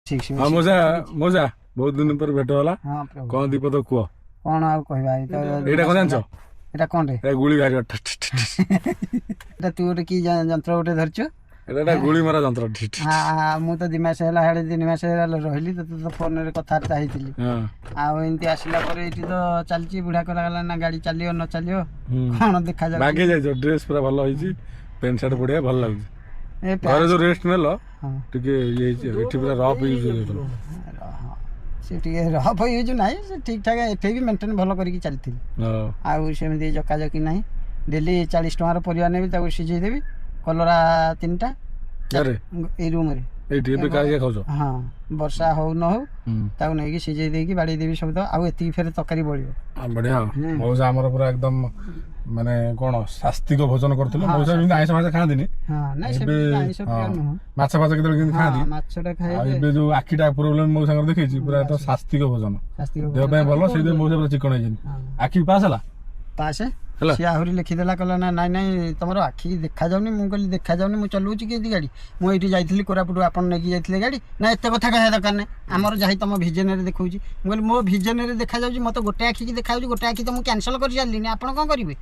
ହଁ ମଉସା ମଉସା ବହୁତ ଦିନ ପରେ ଭେଟ ହେଲା। କଣ ଦୀପଦ କୁହ? କଣ ଆଉ କହିବା ଏଇଟା କଣ ଜାଣିଛ? ଏଇଟା କଣଟେ? ଏଇଟା ଗୁଳି ବାହାରିବ। ଏଇଟା ତୁ ଗୋଟେ କି ଯନ୍ତ୍ର ଗୋଟେ ଧରିଛୁ? ଏଇଟା ଗୁଳି ମରା ଯନ୍ତ୍ର। ମୁଁ ତ 2 ମାସ ହେଲା ହେଡେ 3 ମାସ ହେଲା ରହିଲି ତ ଫୋନରେ କଥାବାର୍ତ୍ତା ହେଇଥିଲି। ଆଉ ଏମିତି ଆସିଲା ପରେ ଏଇଠି ତ ଚାଲିଛି ବୁଢା କରାଗଲା ନା ଗାଡି ଚାଲିବ ନ ଚାଲିବ କଣ ଦେଖାଯାଉଛି। ବାଗେଇ ଯାଇଛ, ଡ୍ରେସ ପୁରା ଭଲ ହେଇଛି, ପ୍ୟାଣ୍ଟ ସାର୍ଟ ବଢିଆ ଭଲ ଲାଗୁଛି। ଘରେ ଯୋଉ ରେଷ୍ଟ ନେଲ ଟିକେ ଇଏ ହେଇଛି, ଏଠି ପୁରା ରଫ୍ ୟୁଜ ହେଇଯାଇଥିଲା। ସେ ଟିକେ ରଫ୍ ୟୁଜ୍ ନାହିଁ, ସେ ଠିକ୍ ଠାକ୍ ଏଠି ବି ମେଣ୍ଟେନ୍ ଭଲ କରିକି ଚାଲିଥିଲି। ଆଉ ସେମିତି ଜକାଜକି ନାହିଁ। ଡେଲି 40 ଟଙ୍କାର ପରିବା ନେବି, ତାକୁ ସିଝେଇ ଦେବି। କଲରା 3ଟା ଏଇ ରୁମରେ ଏଇଠି ଏବେ କାଳିଆ ଖାଉଛ? ହଁ, ବର୍ଷା ହଉ ନ ହଉ ତାକୁ ନେଇକି ସିଝେଇ ଦେଇକି ବାଡେଇ ଦେବି ସବୁ। ଆଉ ଏତିକି ଫେରେ ତରକାରୀ ବଳିବ। ବଢିଆ। ମଉସା ଆମର ପୁରା ଏକଦମ ମାନେ କଣ ଶାସ୍ତିକ ଭୋଜନ କରୁଥିଲେ। ମଉସା ଯେମିତି ଆଇଁଷ ଫାଇଁଷ ଖାଆନ୍ତିନି, ମାଛ ଫାଛ କେତେବେଳେ କେମିତି ଖାଆନ୍ତି। ଆଉ ଏବେ ଯୋଉ ଆଖିଟା ପ୍ରୋବ୍ଲେମ ମଉସାଙ୍କର ଦେଖେଇଛି, ପୁରା ତ ଶାସ୍ତିକ ଭୋଜନ, ଦେହ ପାଇଁ ଭଲ। ସେଇଥିପାଇଁ ମଉସା ପୁରା ଚିକଣ ହେଇଛନ୍ତି। ଆଖି ପାସ୍ ହେଲା? ପାସ୍ ସିଏ ଆହୁରି ଲେଖିଦେଲା, କହିଲା ନା ନାଇଁ ତମର ଆଖି ଦେଖାଯାଉନି। ମୁଁ କହିଲି ଦେଖାଯାଉନି, ମୁଁ ଚଲଉଛି କେମିତି ଗାଡି? ମୁଁ ଏଇଠି ଯାଇଥିଲି କୋରାପୁଟ, ଆପଣ ନେଇକି ଯାଇଥିଲେ ଗାଡି। ନା ଏତେ କଥା କହିବା ଦରକାର ନାହିଁ, ଆମର ଯାଇ ତମ ଭିଜନରେ ଦେଖଉଛି। ମୁଁ କହିଲି ମୋ ଭିଜନରେ ଦେଖାଯାଉଛି, ମତେ ଗୋଟେ ଆଖିକି ଦେଖାଯାଉଛି, ଗୋଟେ ଆଖି ତ ମୁଁ କ୍ୟାନସଲ କରିସାରିଲିନି, ଆପଣ କଣ କରିବେ?